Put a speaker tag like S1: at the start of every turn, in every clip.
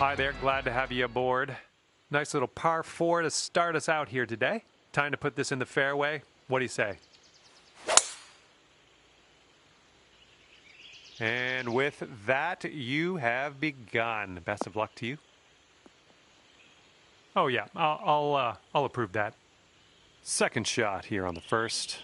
S1: Hi there, glad to have you aboard. Nice little par 4 to start us out here today. Time to put this in the fairway. What do you say? And with that, you have begun. Best of luck to you. Oh yeah, I'll approve that. Second shot here on the first.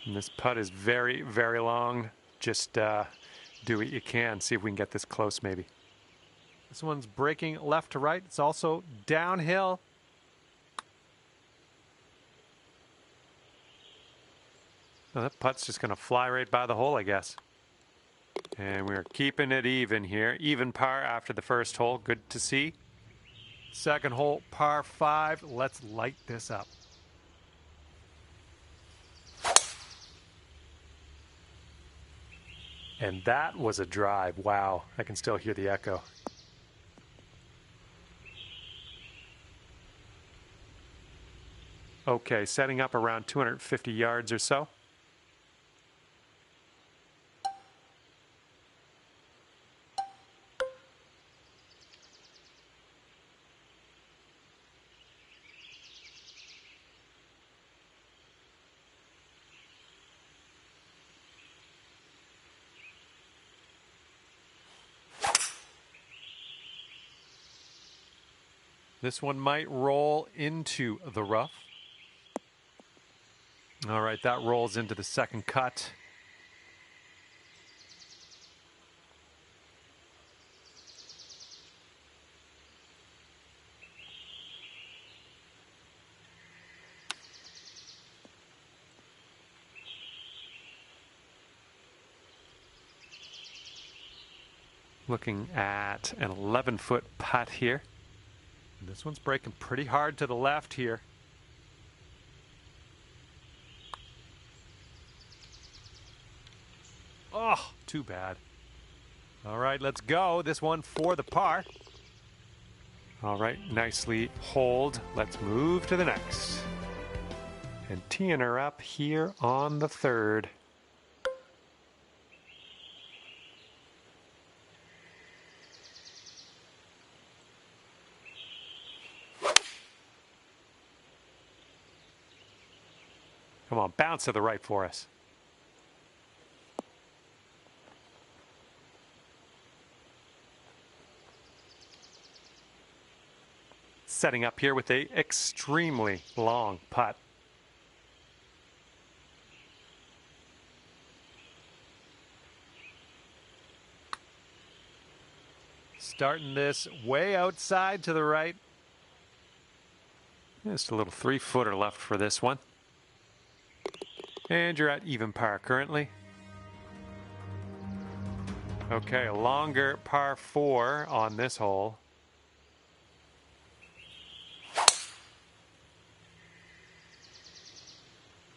S1: And this putt is very, very long. Just do what you can. See if we can get this close maybe. This one's breaking left to right. It's also downhill. Well, that putt's just going to fly right by the hole, I guess. And we're keeping it even here. Even par after the first hole. Good to see. Second hole, par 5. Let's light this up. And that was a drive. Wow, I can still hear the echo. Okay, setting up around 250 yards or so. This one might roll into the rough. All right, that rolls into the second cut. Looking at an 11-foot putt here. This one's breaking pretty hard to the left here. Oh, too bad. All right, let's go. This one for the par. All right, nicely holed. Let's move to the next. And teeing her up here on the third. Come on, bounce to the right for us. Setting up here with a extremely long putt. Starting this way outside to the right. Just a little 3-footer left for this one. And you're at even par currently. Okay, a longer par 4 on this hole.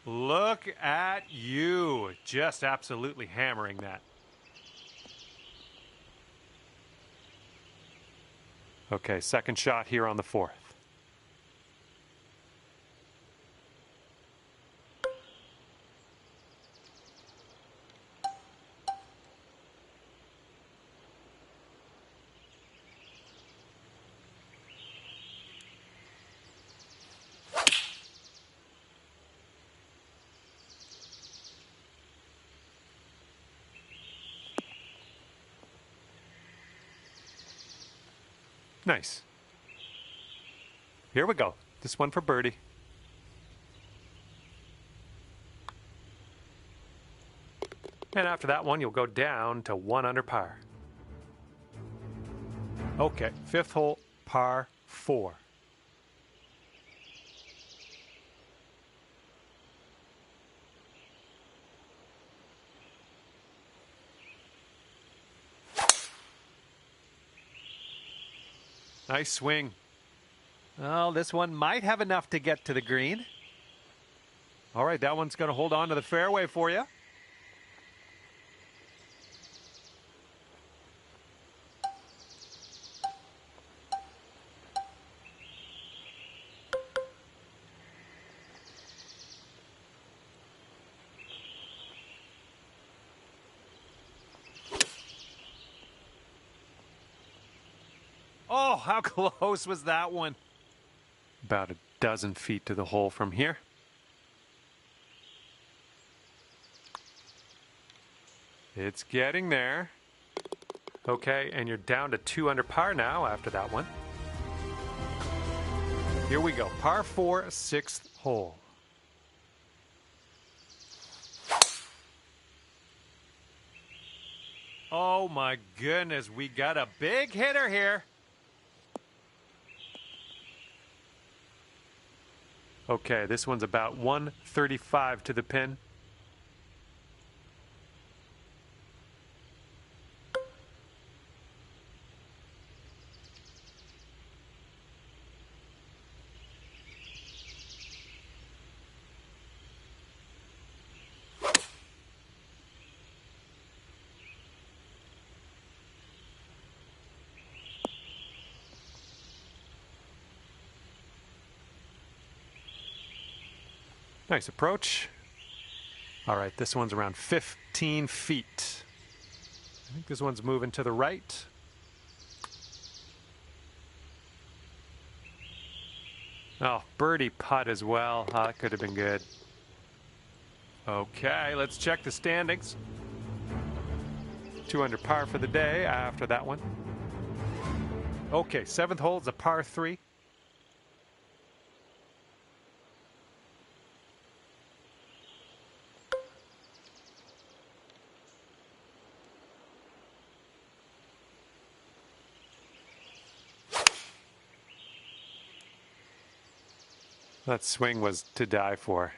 S1: Look at you, just absolutely hammering that. Okay, second shot here on the fourth. Nice. Here we go. This one for birdie. And after that one, you'll go down to 1 under par. Okay, fifth hole, par 4. Nice swing. Well, this one might have enough to get to the green. All right, that one's going to hold on to the fairway for you. Oh, how close was that one? About a dozen feet to the hole from here. It's getting there. Okay, and you're down to 2 under par now after that one. Here we go. Par 4, 6th hole. Oh my goodness, we got a big hitter here. Okay, this one's about 135 to the pin. Nice approach. All right, this one's around 15 feet. I think this one's moving to the right. Oh, birdie putt as well. Oh, that could have been good. Okay, let's check the standings. 2 under par for the day after that one. Okay, 7th hole is a par 3. That swing was to die for.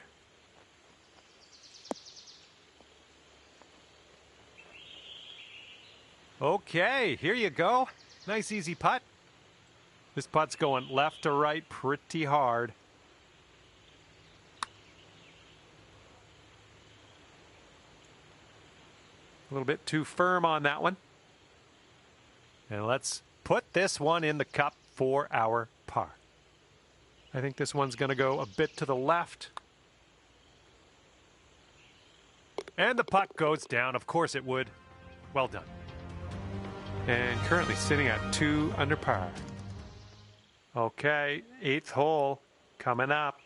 S1: Okay, here you go. Nice easy putt. This putt's going left to right pretty hard. A little bit too firm on that one. And let's put this one in the cup for our par. I think this one's going to go a bit to the left. And the putt goes down. Of course it would. Well done. And currently sitting at 2 under par. Okay, 8th hole coming up.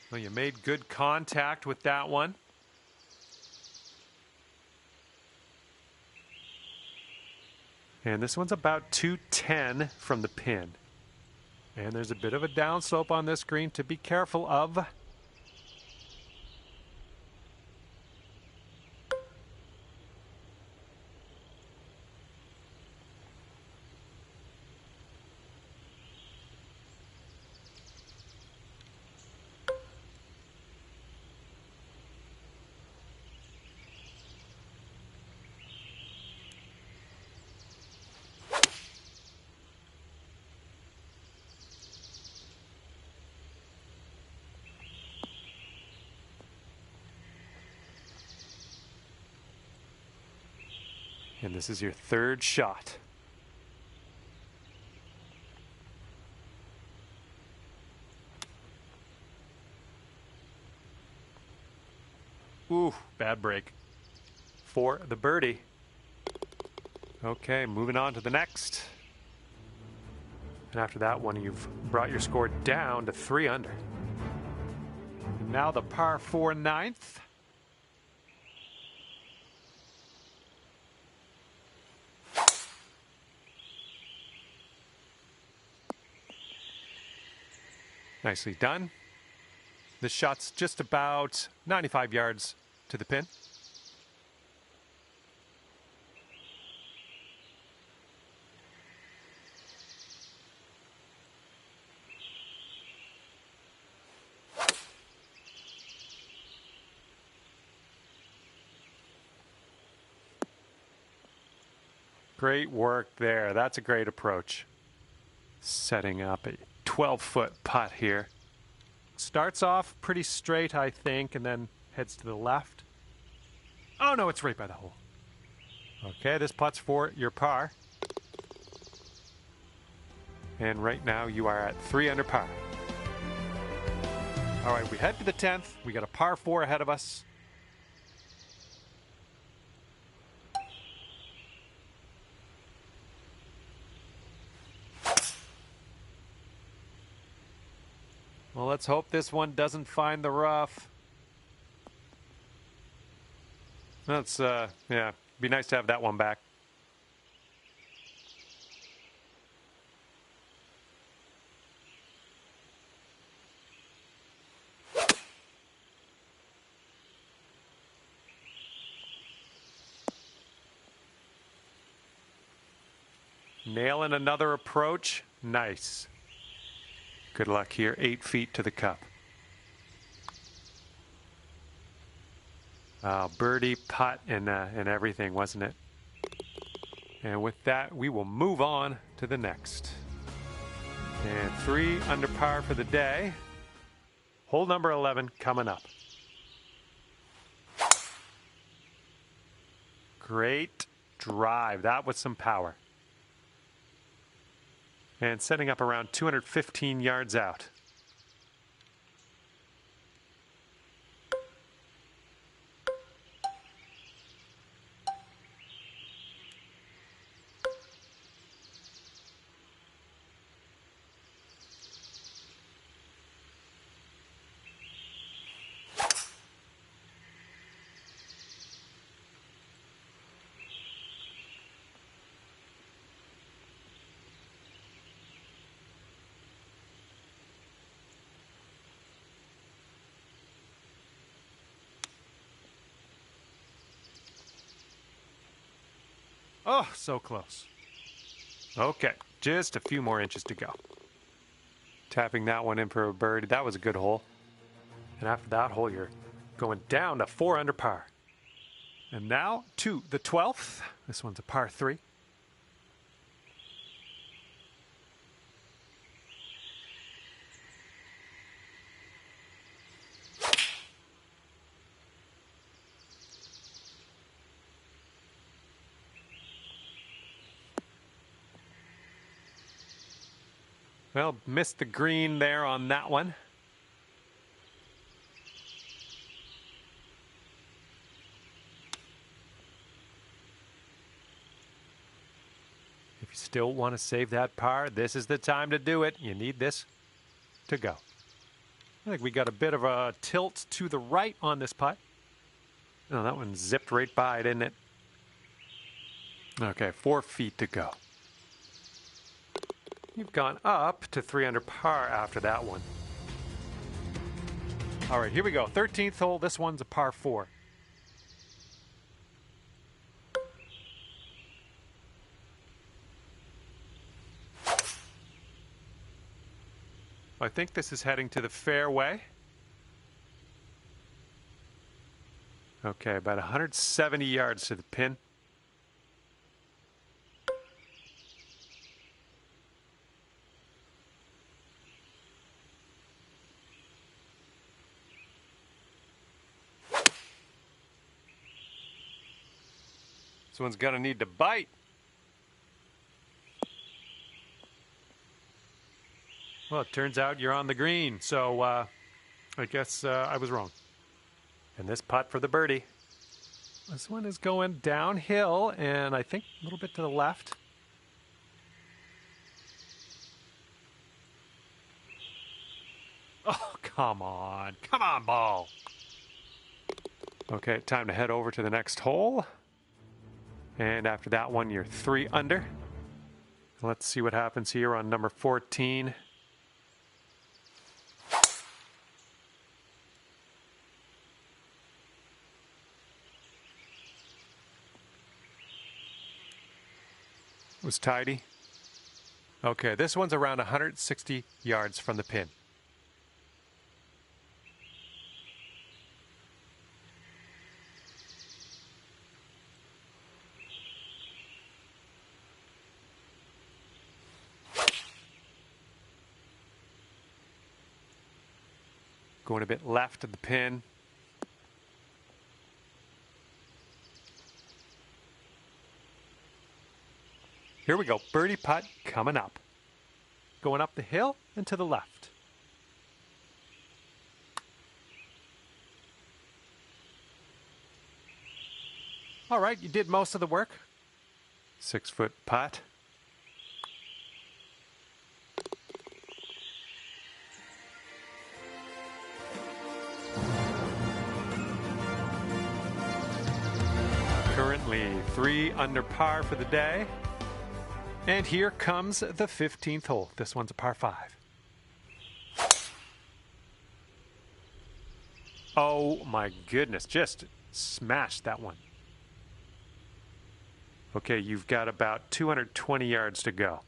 S1: Well, you made good contact with that one. And this one's about 210 from the pin. And there's a bit of a downslope on this green to be careful of. And this is your 3rd shot. Ooh, bad break for the birdie. Okay, moving on to the next. And after that one, you've brought your score down to 3 under. And now the par 4 9th. Nicely done. This shot's just about 95 yards to the pin. Great work there. That's a great approach. Setting up a 12-foot putt here. Starts off pretty straight, I think, and then heads to the left. Oh no, it's right by the hole. Okay, this putt's for your par. And right now you are at 3 under par. All right, we head to the 10th. We got a par 4 ahead of us. Well, let's hope this one doesn't find the rough. That's, yeah, be nice to have that one back. Nailing another approach. Nice. Good luck here. 8 feet to the cup. Birdie, putt, and everything, wasn't it? And with that, we will move on to the next. And 3 under par for the day. Hole number 11 coming up. Great drive. That was some power. And setting up around 215 yards out. Oh, so close. Okay, just a few more inches to go. Tapping that one in for a birdie. That was a good hole. And after that hole, you're going down to 4 under par. And now to the 12th. This one's a par 3. Well, missed the green there on that one. If you still want to save that par, this is the time to do it. You need this to go. I think we got a bit of a tilt to the right on this putt. Oh, that one zipped right by, didn't it? Okay, 4 feet to go. You've gone up to 3 under par after that one. All right, here we go. 13th hole. This one's a par 4. I think this is heading to the fairway. Okay, about 170 yards to the pin. This one's gonna need to bite. Well, it turns out you're on the green, so I guess I was wrong. And this putt for the birdie. This one is going downhill, and I think a little bit to the left. Oh, come on. Come on, ball. Okay, time to head over to the next hole. And after that one, you're 3 under. Let's see what happens here on number 14. It was tidy. Okay, this one's around 160 yards from the pin. Going a bit left of the pin. Here we go. Birdie putt coming up. Going up the hill and to the left. All right, you did most of the work. 6-foot putt. Currently 3 under par for the day. And here comes the 15th hole. This one's a par 5. Oh my goodness, just smashed that one. Okay, you've got about 220 yards to go.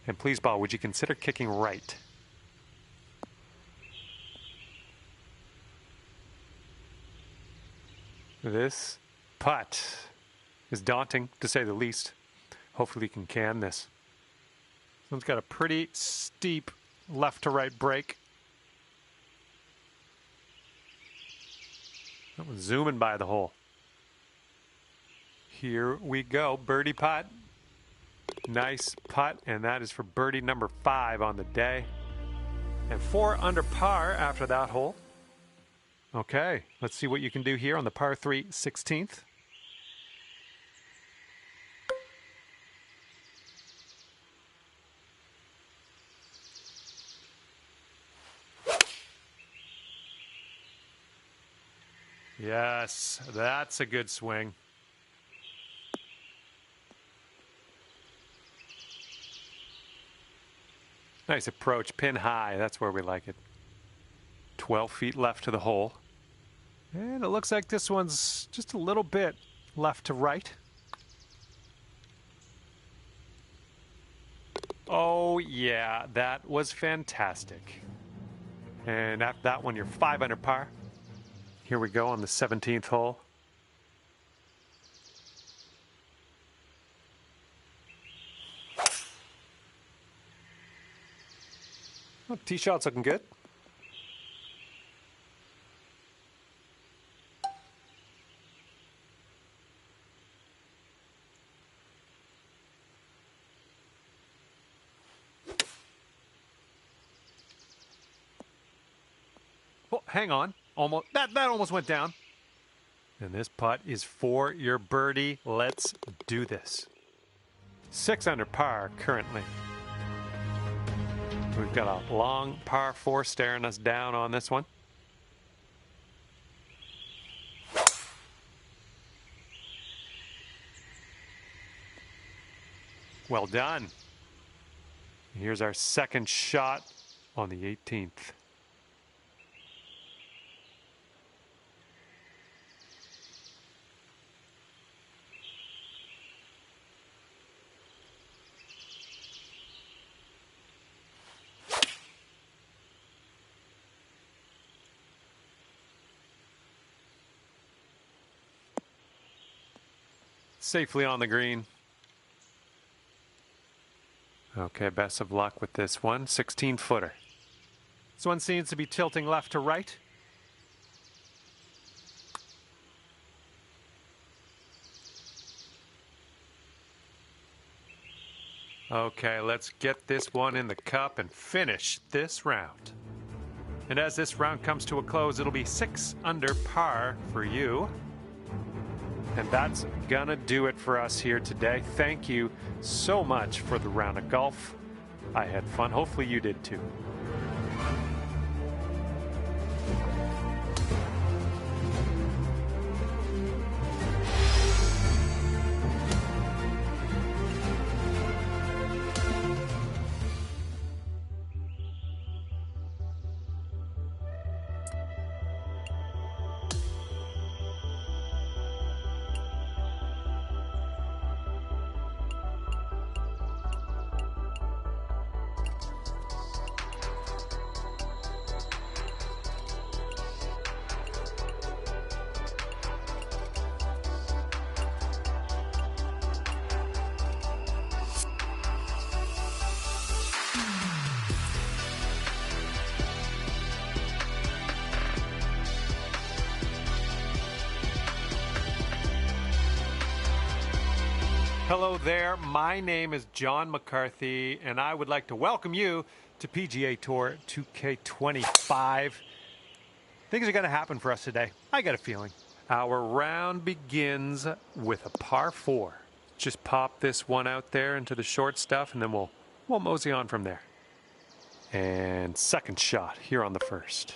S1: And please, ball, would you consider kicking right? This putt is daunting, to say the least. Hopefully you can this. This one's got a pretty steep left to right break. That one's zooming by the hole. Here we go, birdie putt. Nice putt, and that is for birdie number 5 on the day. And 4 under par after that hole. Okay, let's see what you can do here on the par 3 16th. Yes, that's a good swing. Nice approach, pin high, that's where we like it. 12 feet left to the hole. And it looks like this one's just a little bit left to right. Oh yeah, that was fantastic. And after that one, you're 5 under par. Here we go on the 17th hole. Oh, tee shot's looking good. Oh, hang on. Almost that almost went down. And this putt is for your birdie. Let's do this. 6 under par currently. We've got a long par 4 staring us down on this one. Well done. Here's our second shot on the 18th. Safely on the green. Okay, best of luck with this one. 16-footer. This one seems to be tilting left to right. Okay, let's get this one in the cup and finish this round. And as this round comes to a close, it'll be 6 under par for you. And that's gonna do it for us here today. Thank you so much for the round of golf. I had fun. Hopefully you did too. Hello there, my name is John McCarthy, and I would like to welcome you to PGA Tour 2K25. Things are going to happen for us today. I got a feeling. Our round begins with a par 4. Just pop this one out there into the short stuff, and then we'll mosey on from there. And second shot here on the first.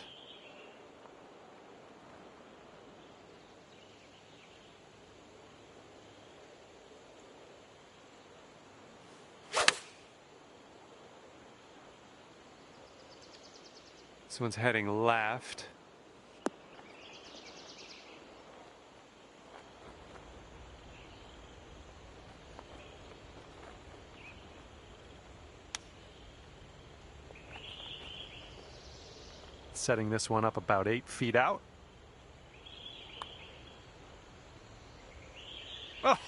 S1: This one's heading left. Setting this one up about 8 feet out. Oh!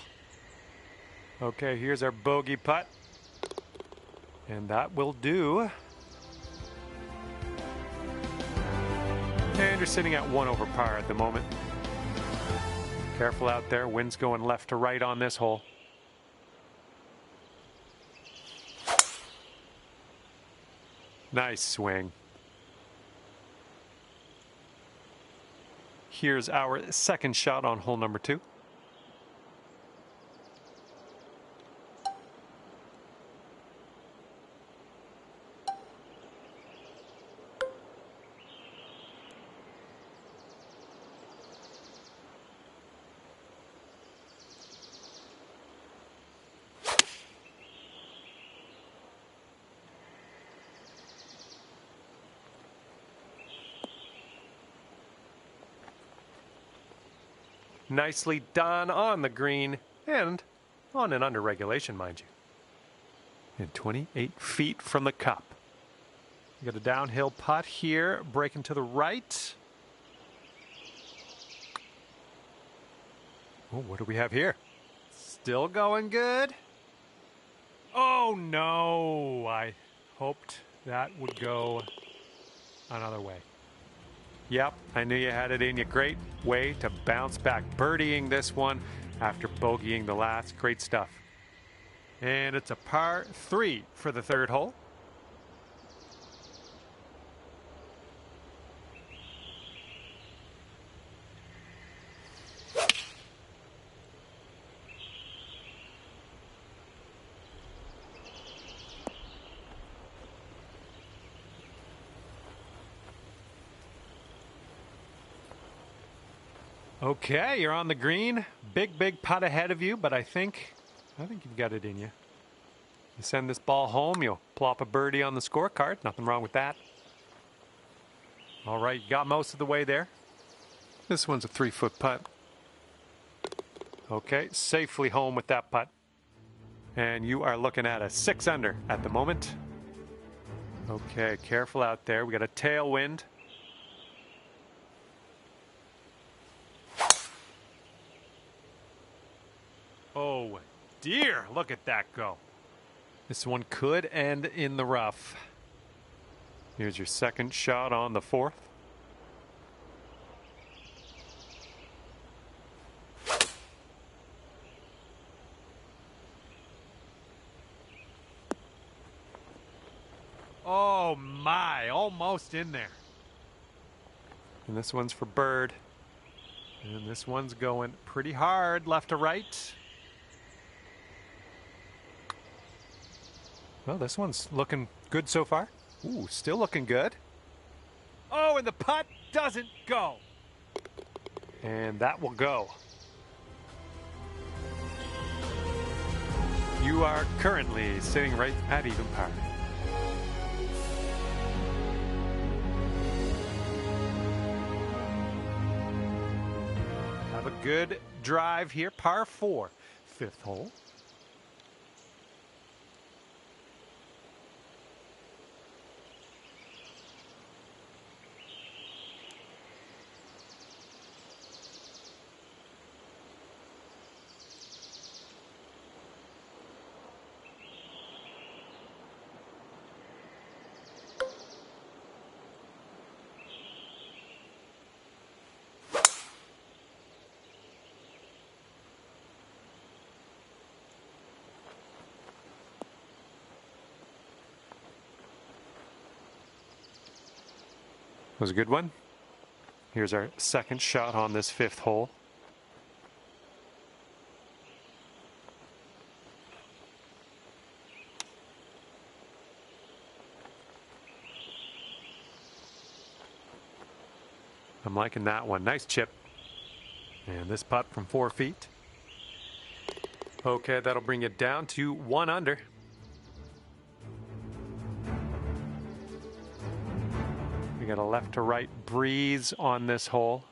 S1: Okay, here's our bogey putt. And that will do. And you're sitting at 1 over par at the moment. Careful out there, wind's going left to right on this hole. Nice swing. Here's our second shot on hole number 2. Nicely done on the green and on an under regulation, mind you. And 28 feet from the cup. You got a downhill putt here, breaking to the right. Oh, what do we have here? Still going good. Oh no, I hoped that would go another way. Yep, I knew you had it in you. Great way to bounce back. Birdieing this one after bogeying the last. Great stuff. And it's a par 3 for the third hole. Okay, you're on the green. Big putt ahead of you, but I think you've got it in you. You send this ball home, you'll plop a birdie on the scorecard. Nothing wrong with that. All right, you got most of the way there. This one's a 3-foot putt. Okay, safely home with that putt. And you are looking at a 6 under at the moment. Okay, careful out there. We got a tailwind. Oh dear, look at that go. This one could end in the rough. Here's your second shot on the 4th. Oh my, almost in there. And this one's for bird. And this one's going pretty hard left to right. Well, this one's looking good so far. Ooh, still looking good. Oh, and the putt doesn't go. And that will go. You are currently sitting right at even par. Have a good drive here, par 4, 5th hole. was a good one. Here's our second shot on this fifth hole. I'm liking that one. Nice chip. And this putt from 4 feet. Okay, that'll bring it down to 1 under. We got a left to right breeze on this hole.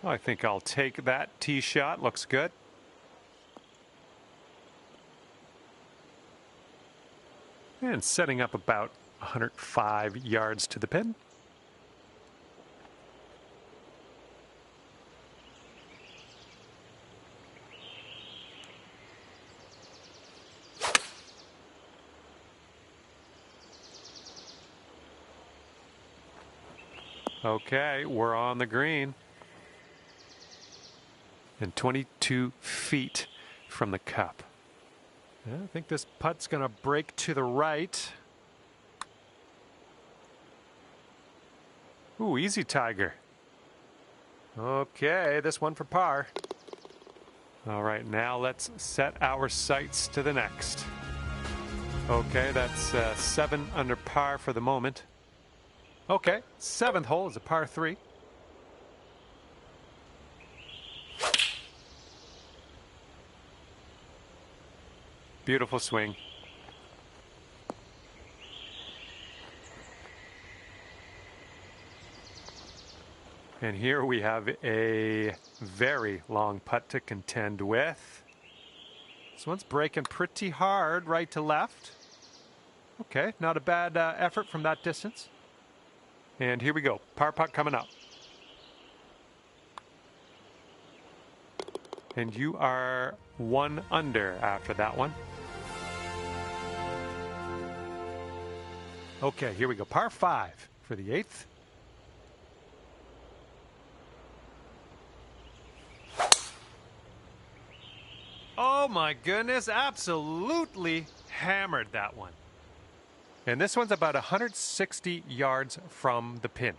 S1: I think I'll take that tee shot. Looks good. And setting up about 105 yards to the pin. Okay, we're on the green. And 22 feet from the cup. I think this putt's going to break to the right. Ooh, easy Tiger. Okay, this one for par. All right, now let's set our sights to the next. Okay, that's 7 under par for the moment. Okay, 7th hole is a par 3. Beautiful swing. And here we have a very long putt to contend with. This one's breaking pretty hard right to left. Okay, not a bad effort from that distance. And here we go, par putt coming up. And you are 1 under after that one. Okay, here we go. Par 5 for the 8th. Oh my goodness, absolutely hammered that one. And this one's about 160 yards from the pin.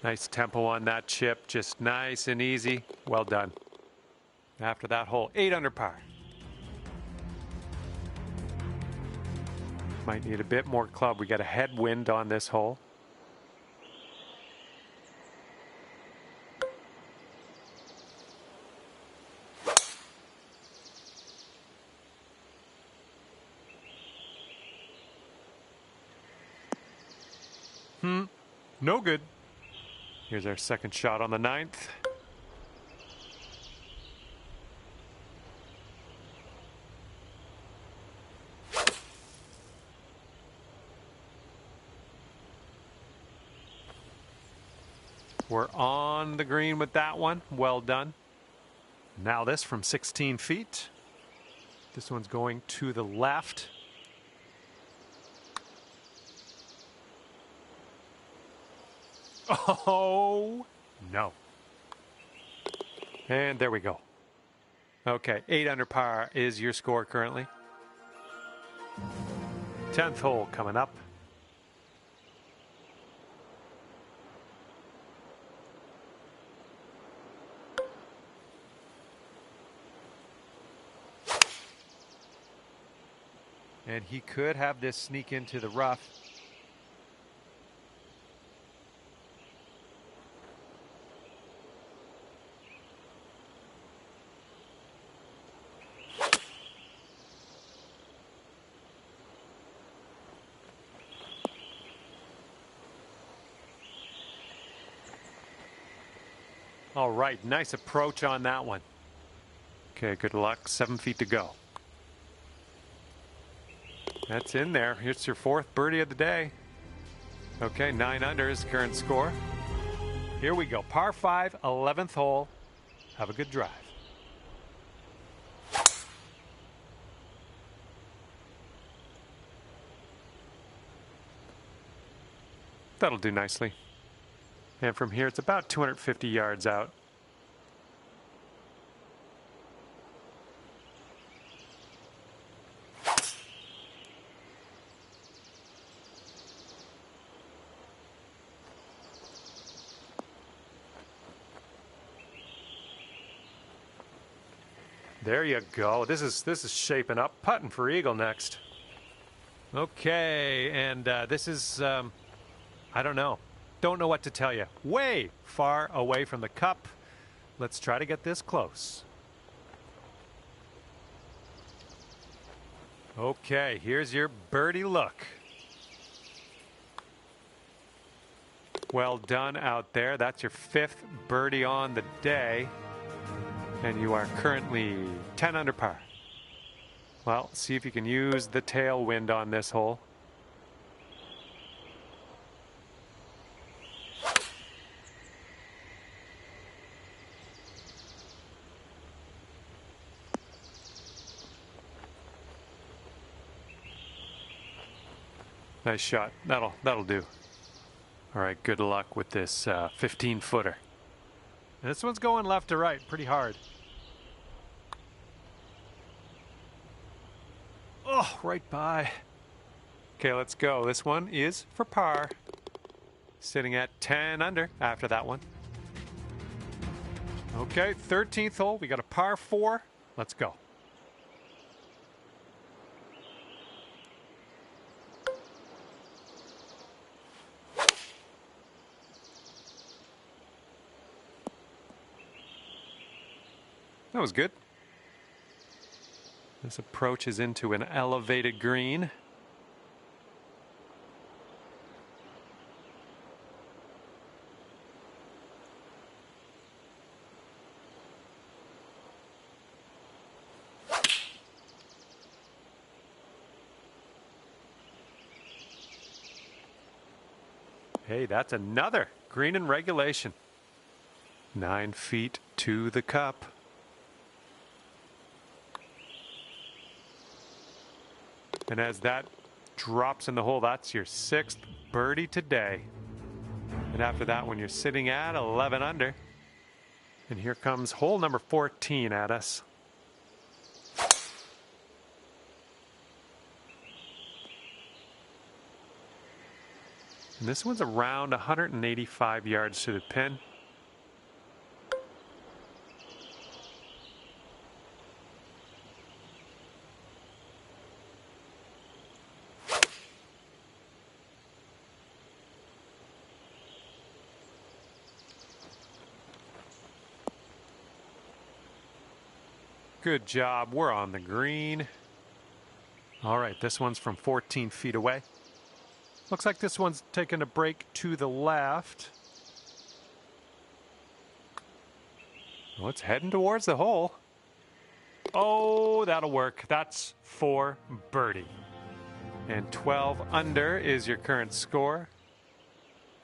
S1: Nice tempo on that chip, just nice and easy. Well done. After that hole, 8 under par. Might need a bit more club. We got a headwind on this hole. No good. Here's our second shot on the 9th. We're on the green with that one. Well done. Now this from 16 feet. This one's going to the left. Oh, no. And there we go. Okay, 8 under par is your score currently. 10th hole coming up. And he could have this sneak into the rough. All right, nice approach on that one. Okay, good luck. 7 feet to go. That's in there. Here's your fourth birdie of the day. Okay, 9 under is the current score. Here we go. Par 5, 11th hole. Have a good drive. That'll do nicely. And from here, it's about 250 yards out. There you go. This is shaping up. Putting for eagle next. Okay, and this is I don't know. Don't know what to tell you. Way far away from the cup. Let's try to get this close. Okay, here's your birdie look. Well done out there. That's your 5th birdie on the day. And you are currently 10 under par. Well, see if you can use the tailwind on this hole. Nice shot. That'll do. All right, good luck with this 15-footer. And this one's going left to right pretty hard. Oh, right by. Okay, let's go. This one is for par. Sitting at 10 under after that one. Okay, 13th hole. We got a par 4. Let's go. That was good. This approaches into an elevated green. Hey, that's another green in regulation. 9 feet to the cup. And as that drops in the hole, that's your 6th birdie today. And after that one, you're sitting at 11 under. And here comes hole number 14 at us. And this one's around 185 yards to the pin. Good job. We're on the green. All right, this one's from 14 feet away. Looks like this one's taking a break to the left. Oh, it's heading towards the hole. Oh, that'll work. That's for birdie. And 12 under is your current score.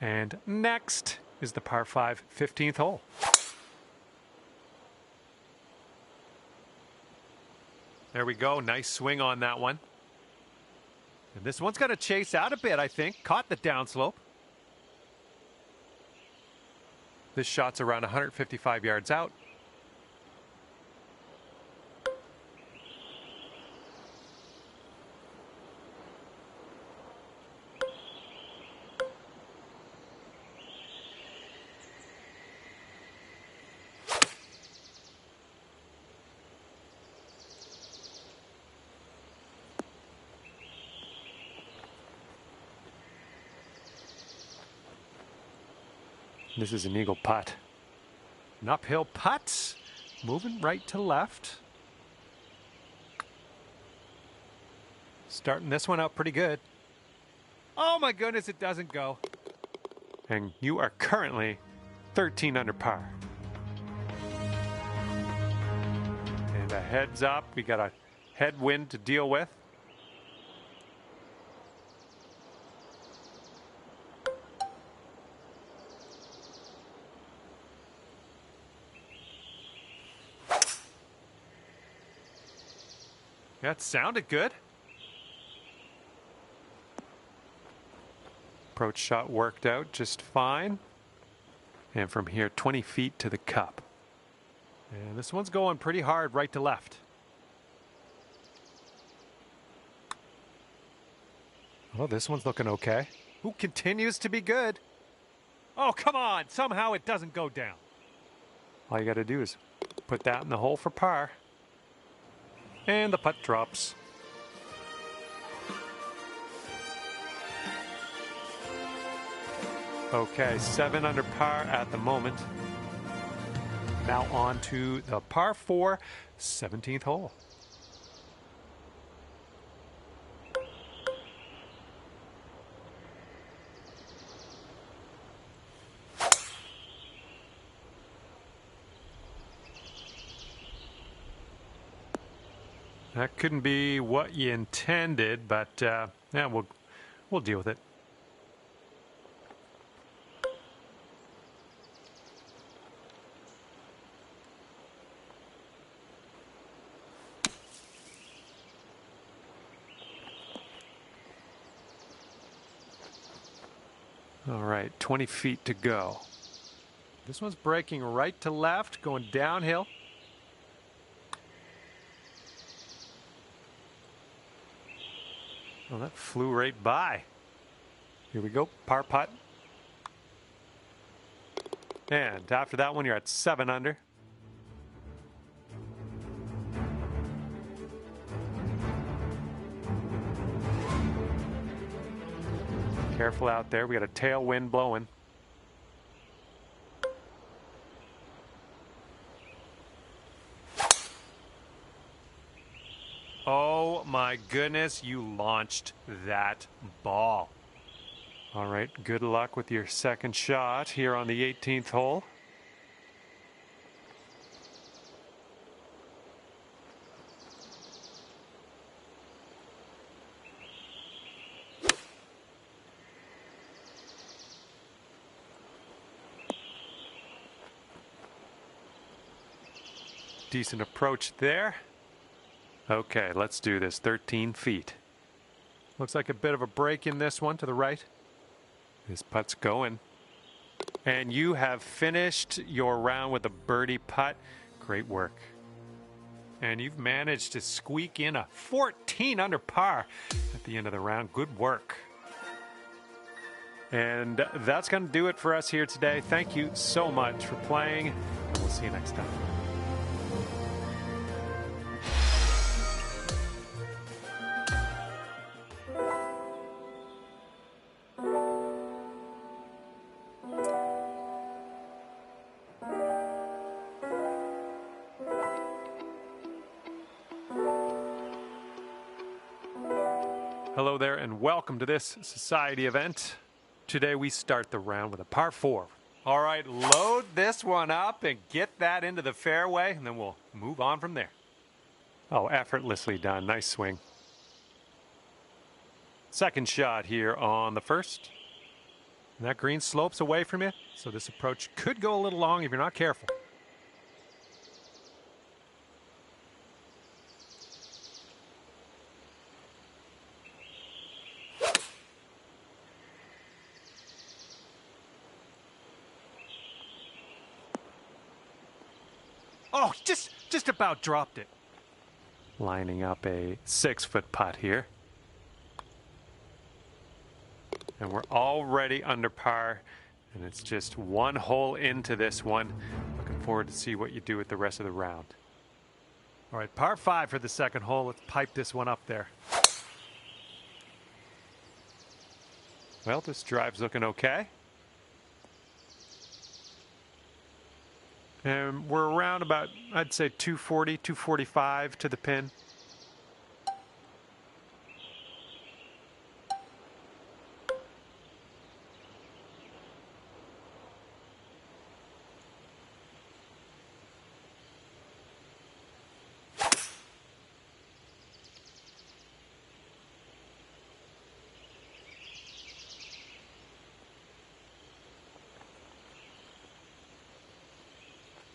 S1: And next is the par 5 15th hole. There we go. Nice swing on that one. And this one's going to chase out a bit, I think. Caught the downslope. This shot's around 155 yards out. This is an eagle putt. An uphill putt, moving right to left. Starting this one out pretty good. Oh my goodness, it doesn't go. And you are currently 13 under par. And a heads up, we got a headwind to deal with. That sounded good. Approach shot worked out just fine. And from here, 20 feet to the cup. And this one's going pretty hard right to left. Oh, this one's looking okay. Ooh, continues to be good. Oh, come on. Somehow it doesn't go down. All you got to do is put that in the hole for par. And the putt drops. Okay, 7 under par at the moment. Now on to the par 4, 17th hole. That couldn't be what you intended, but yeah, we'll deal with it. All right, 20 feet to go. This one's breaking right to left, going downhill. Well, that flew right by. Here we go, par putt. And after that one, you're at 7 under. Careful out there. We got a tailwind blowing. Oh my goodness, you launched that ball. All right, good luck with your second shot here on the 18th hole. Decent approach there. Okay, let's do this. 13 feet. Looks like a bit of a break in this one to the right. This putt's going. And you have finished your round with a birdie putt. Great work. And you've managed to squeak in a 14 under par at the end of the round. Good work. And that's going to do it for us here today. Thank you so much for playing, and we'll see you next time. Hello there and welcome to this society event. Today we start the round with a par 4. All right, load this one up and get that into the fairway, and then we'll move on from there. Oh, effortlessly done. Nice swing. Second shot here on the first. And that green slopes away from you, so this approach could go a little long if you're not careful. Oh, just about dropped it. Lining up a 6-foot putt here. And we're already under par, and it's just one hole into this one. Looking forward to see what you do with the rest of the round. All right, par 5 for the second hole. Let's pipe this one up there. Well, this drive's looking okay. And we're around about, I'd say 240, 245 to the pin.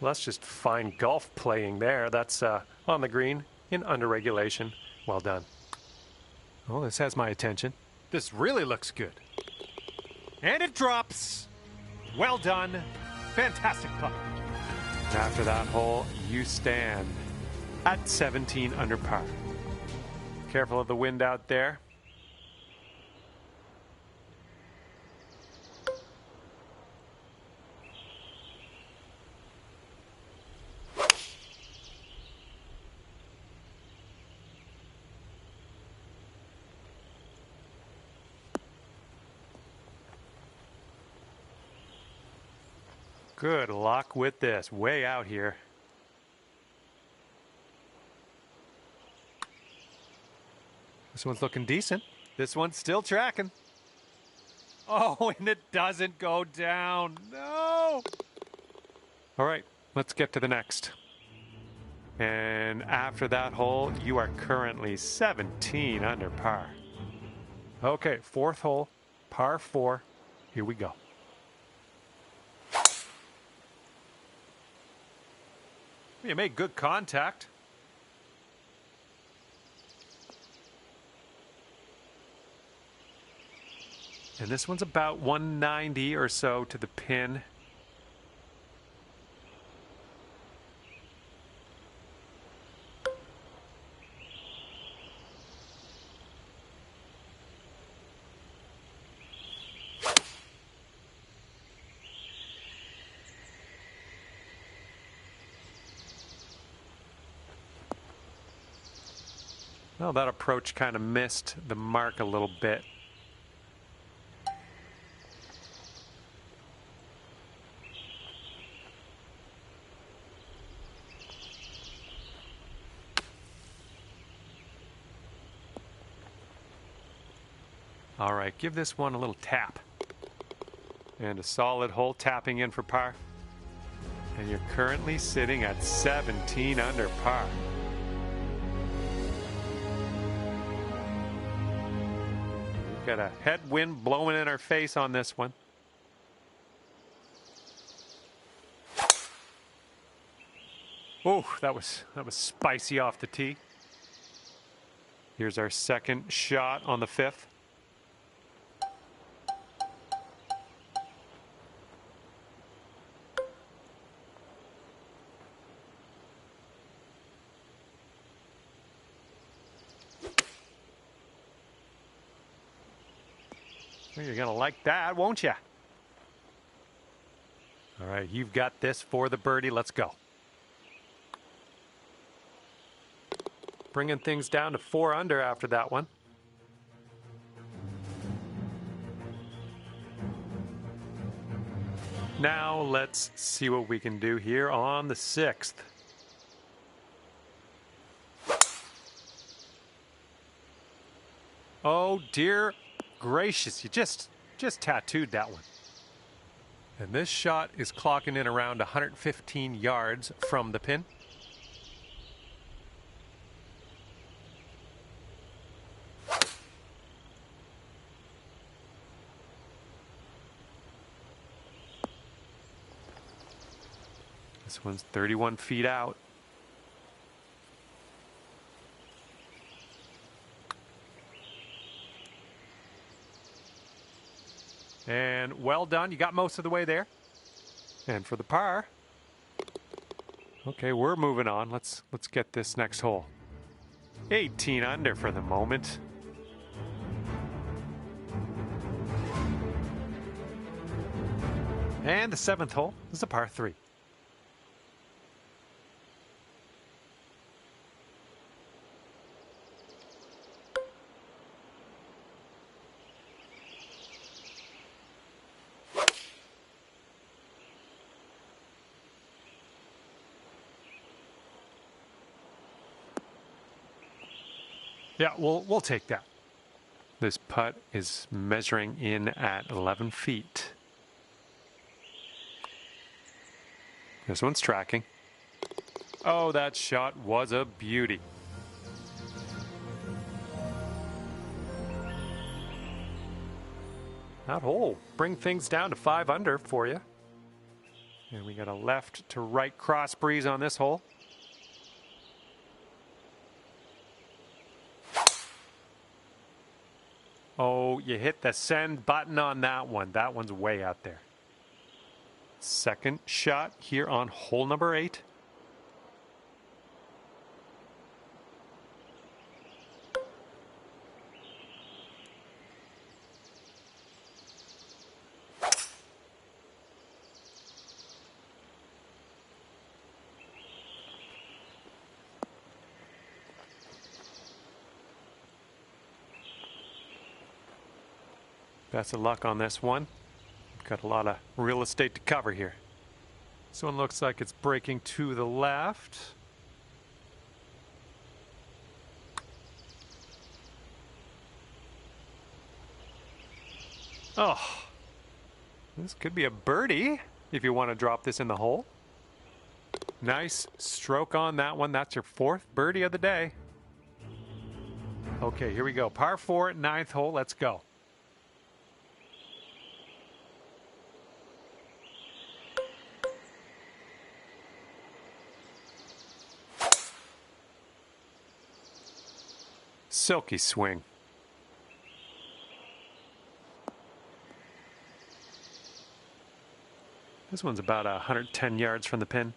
S1: Well, that's just fine golf playing there. That's on the green in under regulation. Well done. Oh, this has my attention. This really looks good. And it drops. Well done. Fantastic putt. After that hole, you stand at 17 under par. Careful of the wind out there. Good luck with this. Way out here. This one's looking decent. This one's still tracking. Oh, and it doesn't go down. No. All right, let's get to the next. And after that hole, you are currently 17 under par. Okay, fourth hole, par 4. Here we go. You made good contact. And this one's about 190 or so to the pin. Well, that approach kind of missed the mark a little bit. All right, give this one a little tap. And a solid hole tapping in for par. And you're currently sitting at 17 under par. We've got a headwind blowing in our face on this one. Oh, that was spicy off the tee. Here's our second shot on the 5th. You're going to like that, won't you? All right, you've got this for the birdie. Let's go. Bringing things down to 4 under after that one. Now let's see what we can do here on the 6th. Oh, dear gracious, you just tattooed that one. And this shot is clocking in around 115 yards from the pin. This one's 31 feet out. And well done. You got most of the way there. And for the par. Okay, we're moving on. Let's get this next hole. 18 under for the moment. And the 7th hole is a par 3. Yeah, we'll take that. This putt is measuring in at 11 feet. This one's tracking. Oh, that shot was a beauty. That hole bring things down to 5 under for you. And we got a left to right cross breeze on this hole. Oh, you hit the send button on that one. That one's way out there. Second shot here on hole number 8. Best of luck on this one. Got a lot of real estate to cover here. This one looks like it's breaking to the left. Oh, this could be a birdie if you want to drop this in the hole. Nice stroke on that one. That's your 4th birdie of the day. Okay, here we go. Par 4, 9th hole. Let's go. Silky swing. This one's about 110 yards from the pin.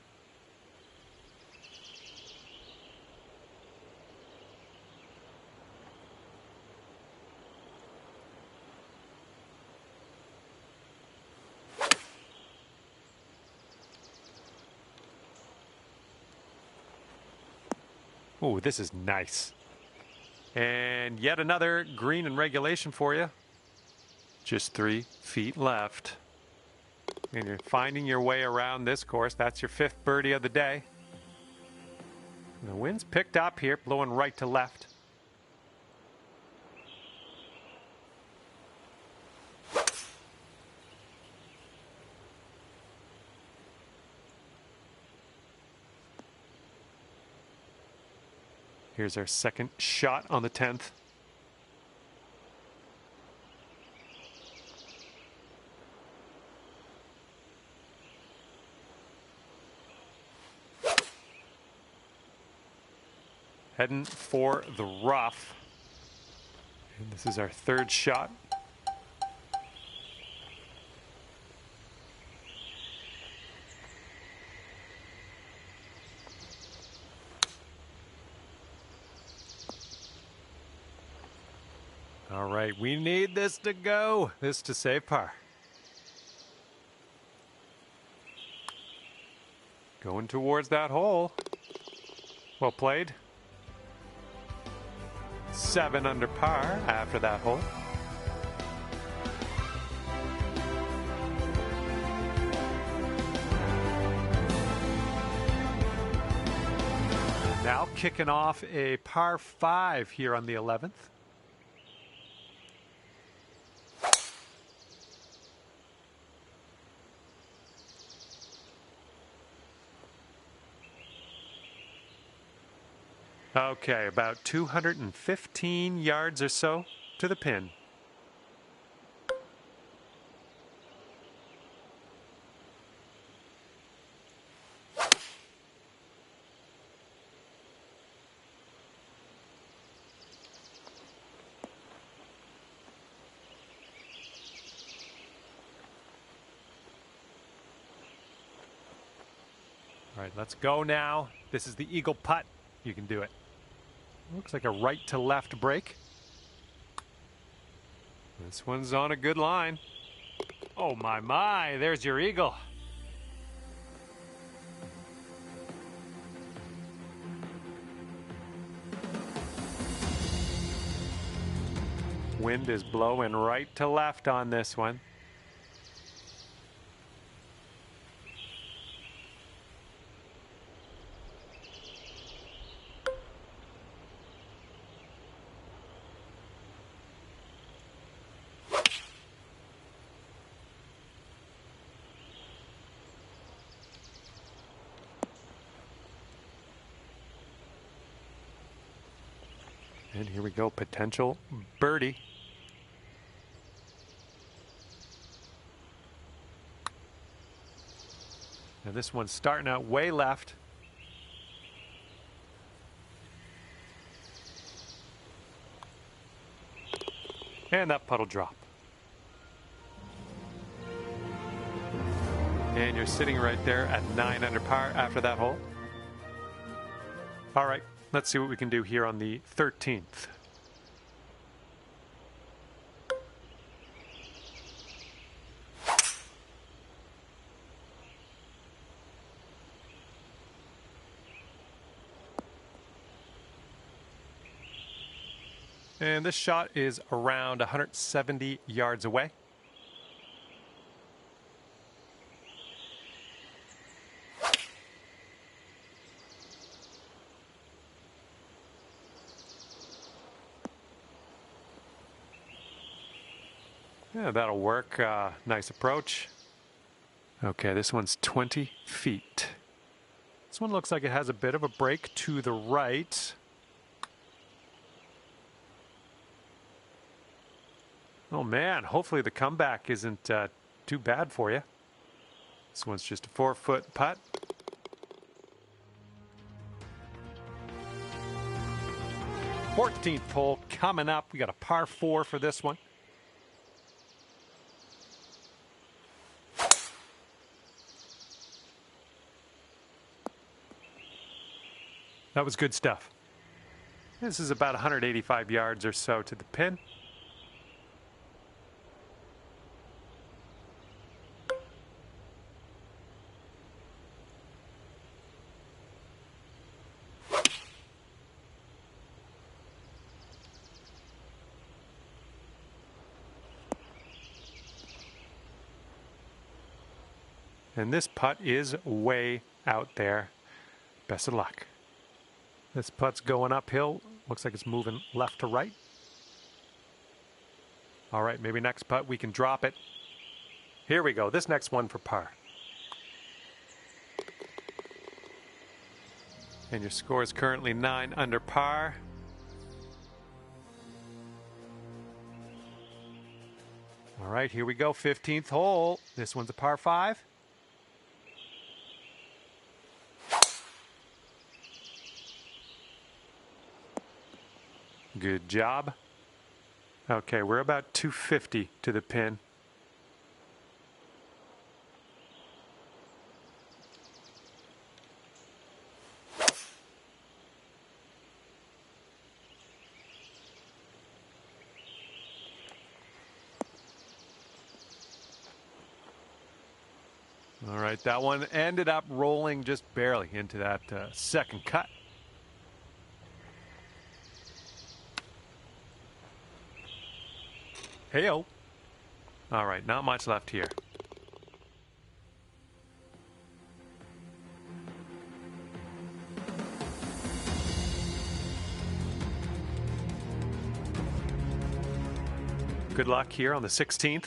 S1: Oh, this is nice. And yet another green in regulation for you. Just 3 feet left. And you're finding your way around this course. That's your 5th birdie of the day. And the wind's picked up here, blowing right to left. Here's our second shot on the 10th. Heading for the rough. And this is our 3rd shot. All right, we need this to go. This to save par. Going towards that hole. Well played. 7 under par after that hole. Now kicking off a par 5 here on the 11th. Okay, about 215 yards or so to the pin. All right, let's go now. This is the eagle putt. You can do it. Looks like a right to left break. This one's on a good line. Oh my, there's your eagle. Wind is blowing right to left on this one. And here we go, potential birdie. Now this one's starting out way left. And that putt will drop. And you're sitting right there at 9 under par after that hole. All right, let's see what we can do here on the 13th. And this shot is around 170 yards away. Yeah, that'll work. Nice approach. Okay, this one's 20 feet. This one looks like it has a bit of a break to the right. Oh man, hopefully the comeback isn't too bad for you. This one's just a 4-foot putt. Fourteenth hole coming up. We got a par 4 for this one. That was good stuff. This is about 185 yards or so to the pin. And this putt is way out there. Best of luck. This putt's going uphill. Looks like it's moving left to right. All right, maybe next putt we can drop it. Here we go. This next one for par. And your score is currently 9 under par. All right, here we go. 15th hole. This one's a par 5. Good job. Okay, we're about 250 to the pin. All right, that one ended up rolling just barely into that second cut. Hey-o. All right, not much left here. Good luck here on the 16th.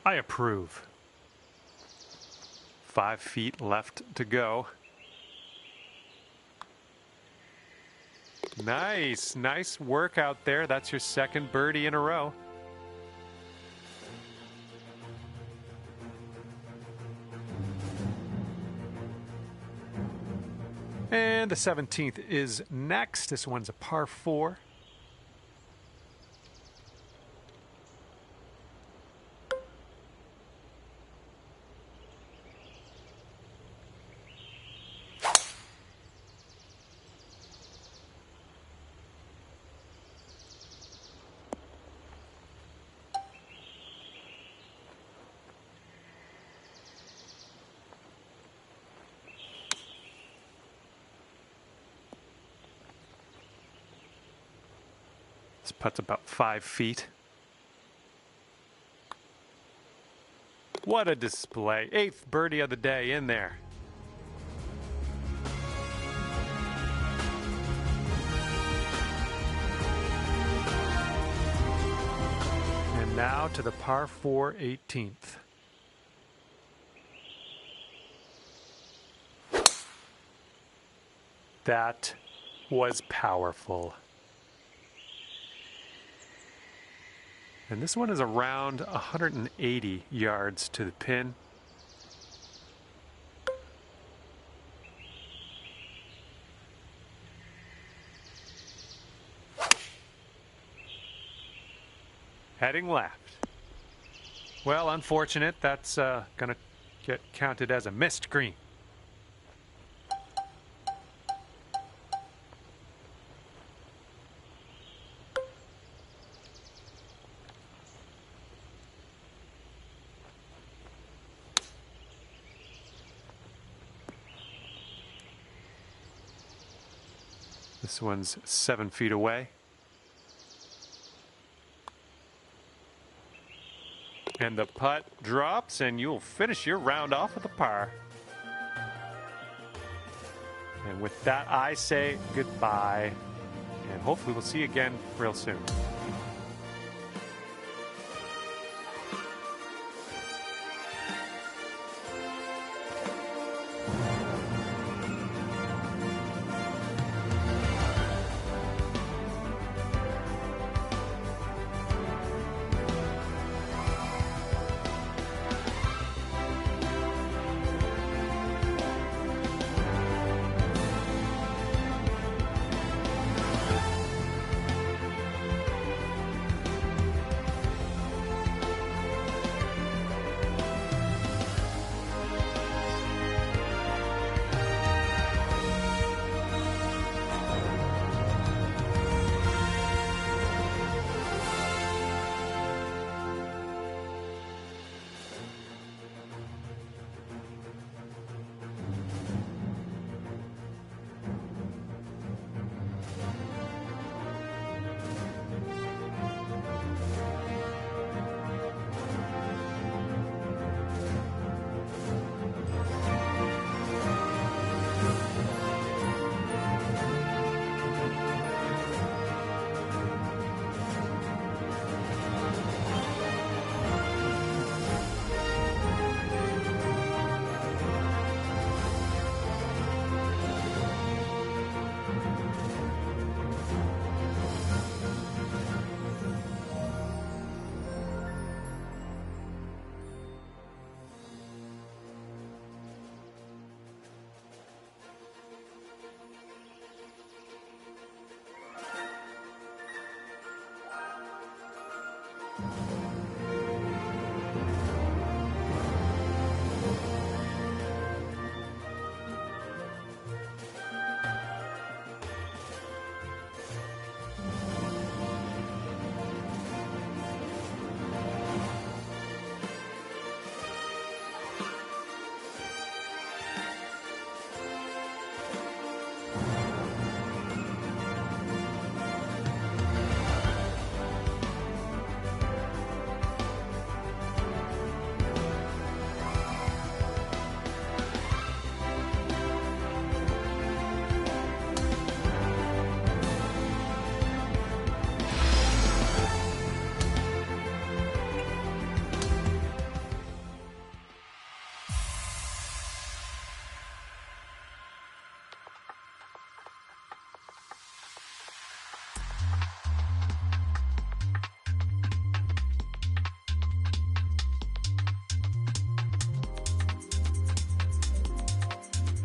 S1: I approve. 5 feet left to go. Nice work out there. That's your second birdie in a row. And the 17th is next. This one's a par 4. This putt's about 5 feet. What a display. 8th birdie of the day in there. And now to the par 4 18th. That was powerful. And this one is around 180 yards to the pin. Heading left. Well, unfortunate. That's going to get counted as a missed green. This one's 7 feet away. And the putt drops, and you'll finish your round off with a par. And with that, I say goodbye. And hopefully we'll see you again real soon.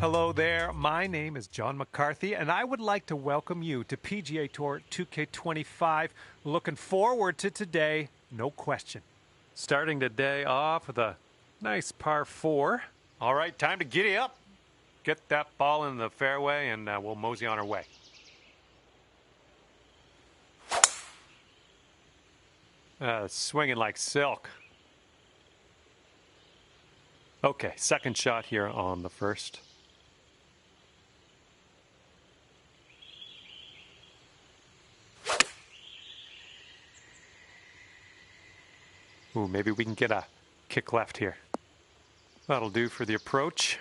S1: Hello there, my name is John McCarthy, and I would like to welcome you to PGA Tour 2K25. Looking forward to today, no question. Starting today off with a nice par 4. All right, time to giddy up. Get that ball in the fairway, and we'll mosey on our way. Swinging like silk. Okay, second shot here on the first. Ooh, maybe we can get a kick left here. That'll do for the approach.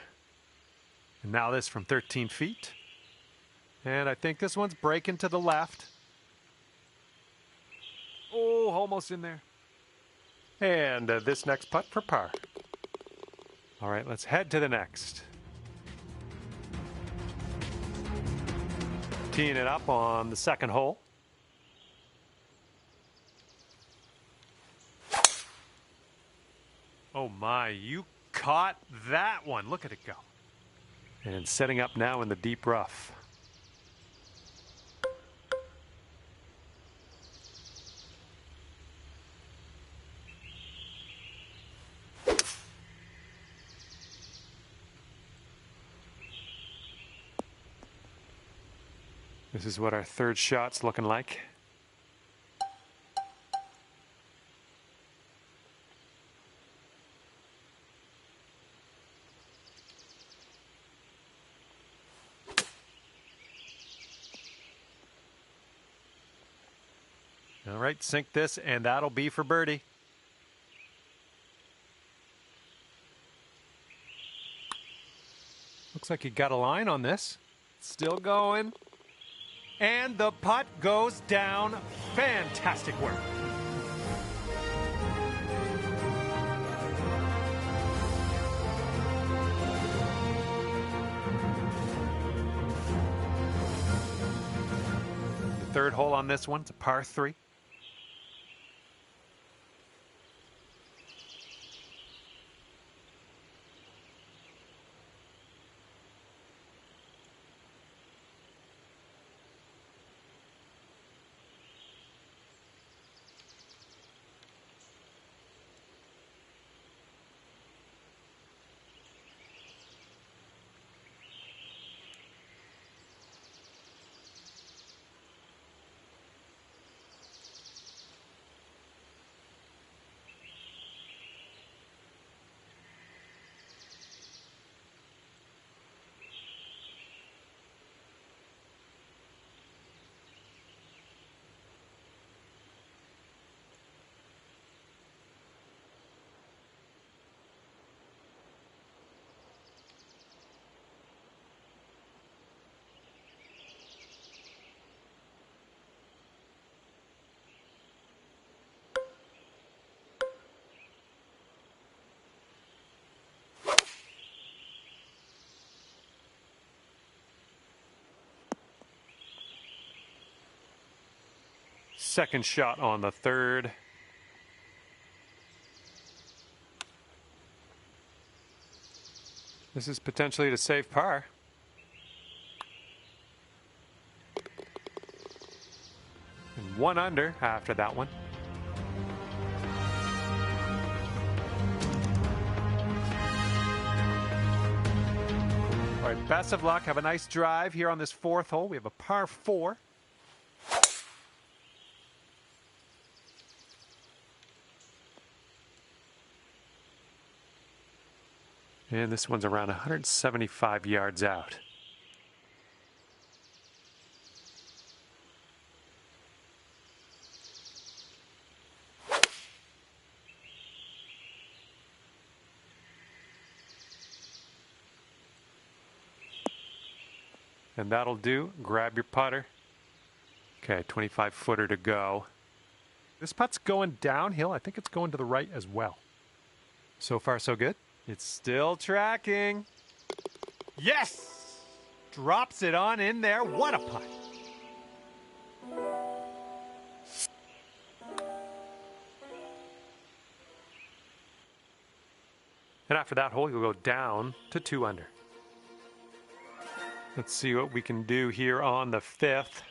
S1: And now this from 13 feet. And I think this one's breaking to the left. Oh, almost in there. And this next putt for par. All right, let's head to the next. Teeing it up on the second hole. Oh my, you caught that one. Look at it go. And setting up now in the deep rough. This is what our third shot's looking like. All right, sink this, and that'll be for birdie. Looks like he got a line on this. Still going. And the putt goes down. Fantastic work. The third hole on this one, it's a par 3. Second shot on the third. This is potentially to save par. And 1 under after that one. All right, best of luck. Have a nice drive here on this fourth hole. We have a par 4. And this one's around 175 yards out. And that'll do. Grab your putter. Okay, 25-footer to go. This putt's going downhill. I think it's going to the right as well. So far, so good. It's still tracking. Yes! Drops it on in there. What a putt. And after that hole, you'll go down to 2 under. Let's see what we can do here on the 5th.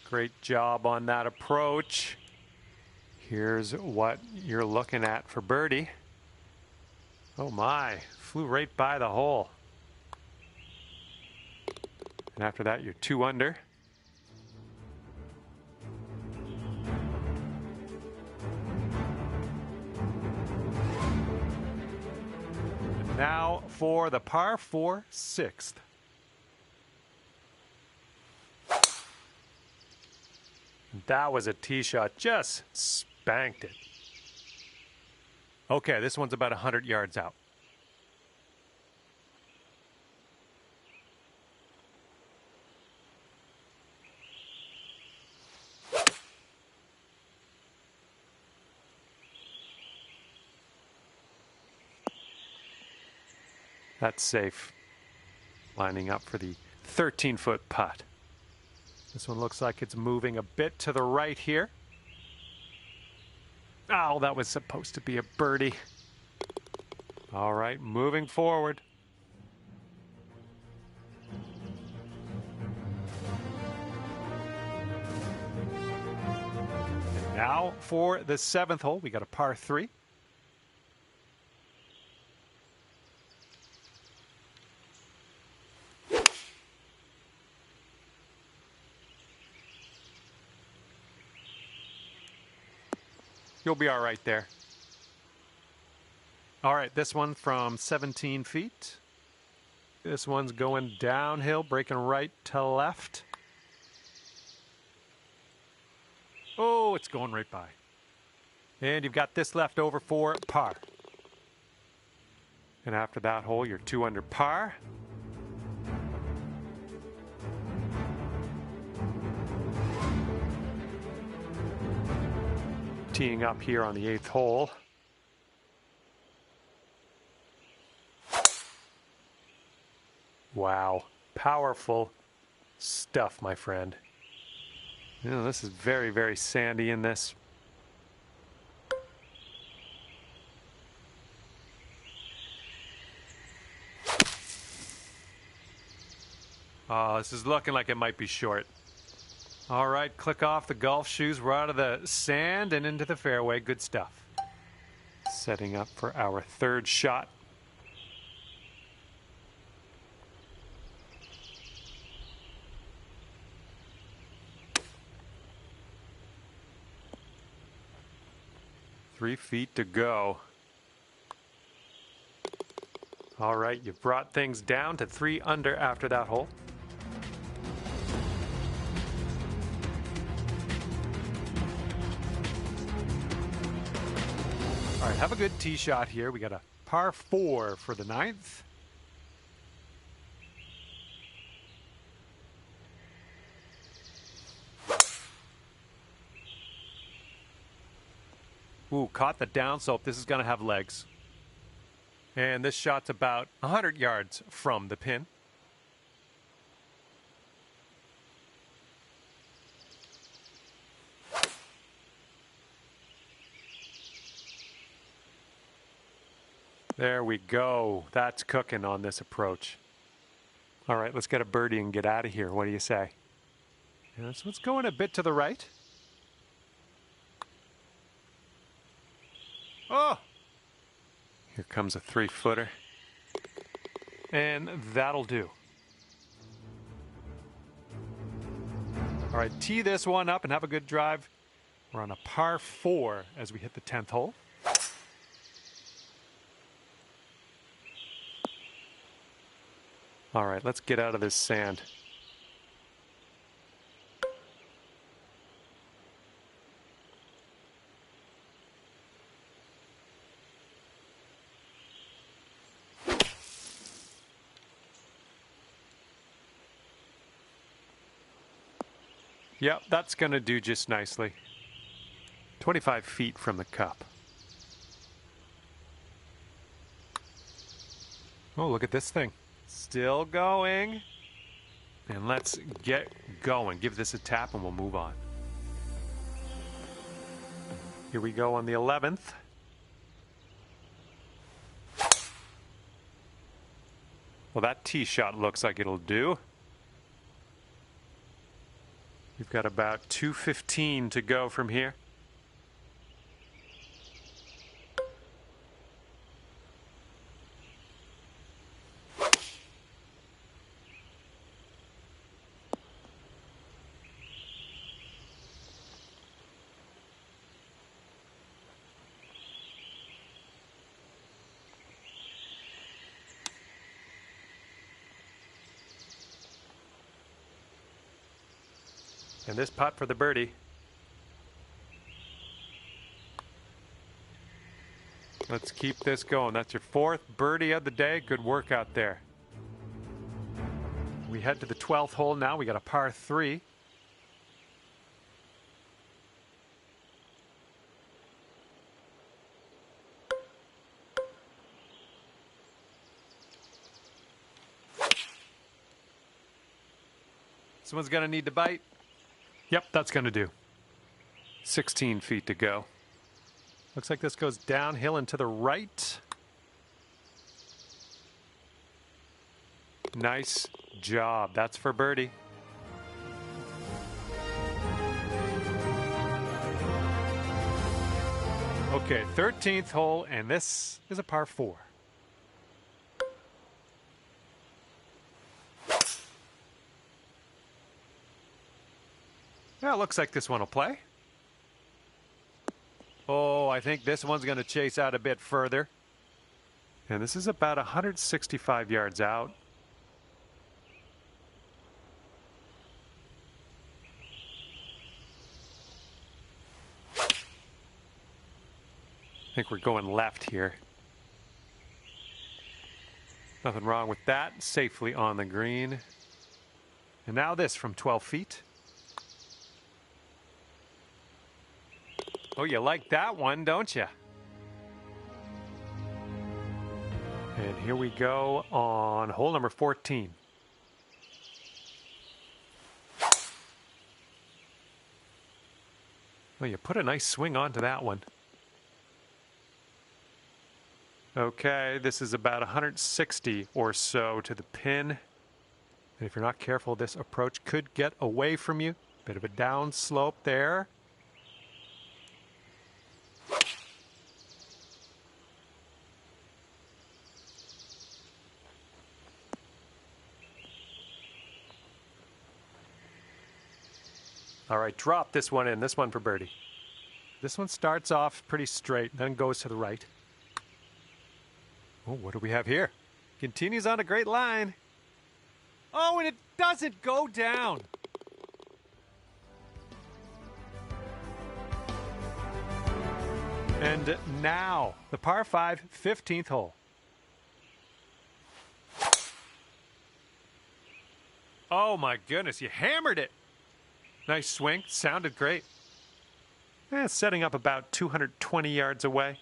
S1: Great job on that approach. Here's what you're looking at for birdie. Oh my, flew right by the hole. And after that, you're 2 under. Now for the par 4 sixth. That was a tee shot, just spanked it. Okay, this one's about 100 yards out. That's safe. Lining up for the 13-foot putt. This one looks like it's moving a bit to the right here. Oh, that was supposed to be a birdie. All right, moving forward. And now for the 7th hole, we got a par 3. You'll be all right there. All right, this one from 17 feet. This one's going downhill, breaking right to left. Oh, it's going right by. And you've got this left over for par. And after that hole, you're 2 under par. Teeing up here on the 8th hole. Wow, powerful stuff, my friend. You know, this is very, very sandy in this. Oh, this is looking like it might be short. All right, click off the golf shoes. We're out of the sand and into the fairway. Good stuff. Setting up for our 3rd shot. Three feet to go. All right, you've brought things down to 3 under after that hole. All right, have a good tee shot here. We got a par 4 for the 9th. Ooh, caught the downslope. This is going to have legs. And this shot's about 100 yards from the pin. There we go. That's cooking on this approach. All right, let's get a birdie and get out of here. What do you say? Yeah, this one's going a bit to the right. Oh! Here comes a 3-footer. And that'll do. All right, tee this one up and have a good drive. We're on a par 4 as we hit the 10th hole. All right, let's get out of this sand. Yep, that's going to do just nicely. 25 feet from the cup. Oh, look at this thing. Still going. And let's get going. Give this a tap and we'll move on. Here we go on the 11th. Well, that tee shot looks like it'll do. We've got about 2:15 to go from here. And this putt for the birdie. Let's keep this going. That's your fourth birdie of the day. Good work out there. We head to the 12th hole now. We got a par 3. Someone's going to need to bite. Yep, that's going to do. 16 feet to go. Looks like this goes downhill and to the right. Nice job. That's for birdie. Okay, 13th hole, and this is a par 4. Yeah, looks like this one will play. Oh, I think this one's going to chase out a bit further. And this is about 165 yards out. I think we're going left here. Nothing wrong with that. Safely on the green. And now this from 12 feet. Oh, you like that one, don't you? And here we go on hole number 14. Well, you put a nice swing onto that one. Okay, this is about 160 or so to the pin. And if you're not careful, this approach could get away from you. Bit of a down slope there. All right, drop this one in. This one for birdie. This one starts off pretty straight, then goes to the right. Oh, what do we have here? Continues on a great line. Oh, and it doesn't go down. And now, the par 5, 15th hole. Oh my goodness, you hammered it. Nice swing, sounded great. Setting up about 220 yards away.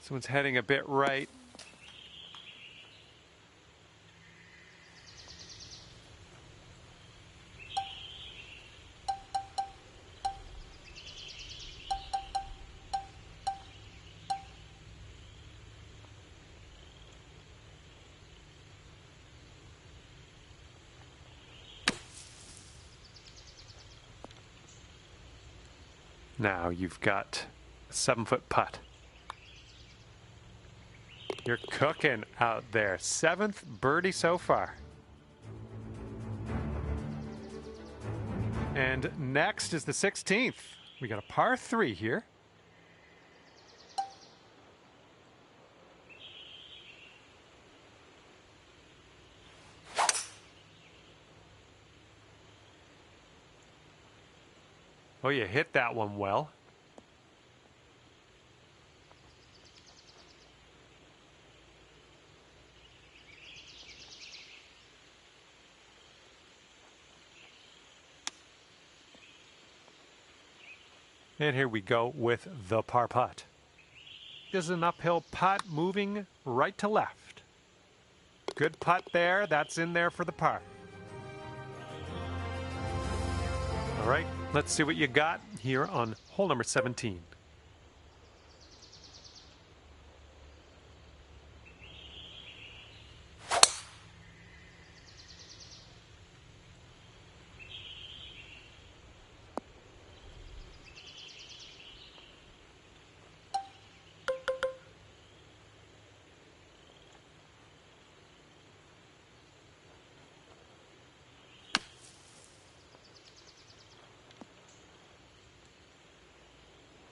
S1: This one's heading a bit right. Now you've got a 7-foot putt. You're cooking out there. 7th birdie so far. And next is the 16th. We got a par 3 here. Oh, you hit that one well. And here we go with the par putt. This is an uphill putt moving right to left. Good putt there. That's in there for the par. All right, let's see what you got here on hole number 17.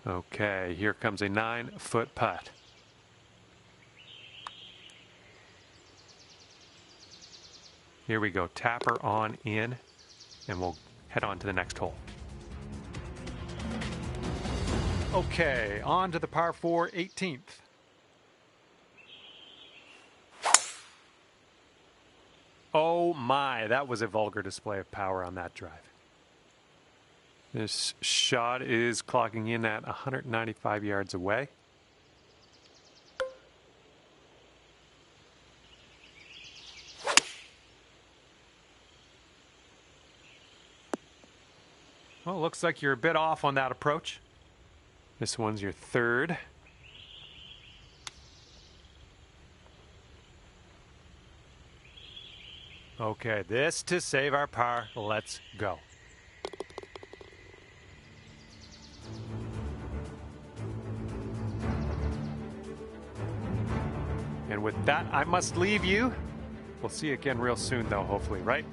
S1: Okay, here comes a 9-foot putt. Here we go, tapper on in, and we'll head on to the next hole. Okay, on to the par 4 18th. Oh my, that was a vulgar display of power on that drive. This shot is clocking in at 195 yards away. Well, looks like you're a bit off on that approach. This one's your third. Okay, this to save our par. Let's go. And with that, I must leave you. We'll see you again real soon, though, hopefully, right?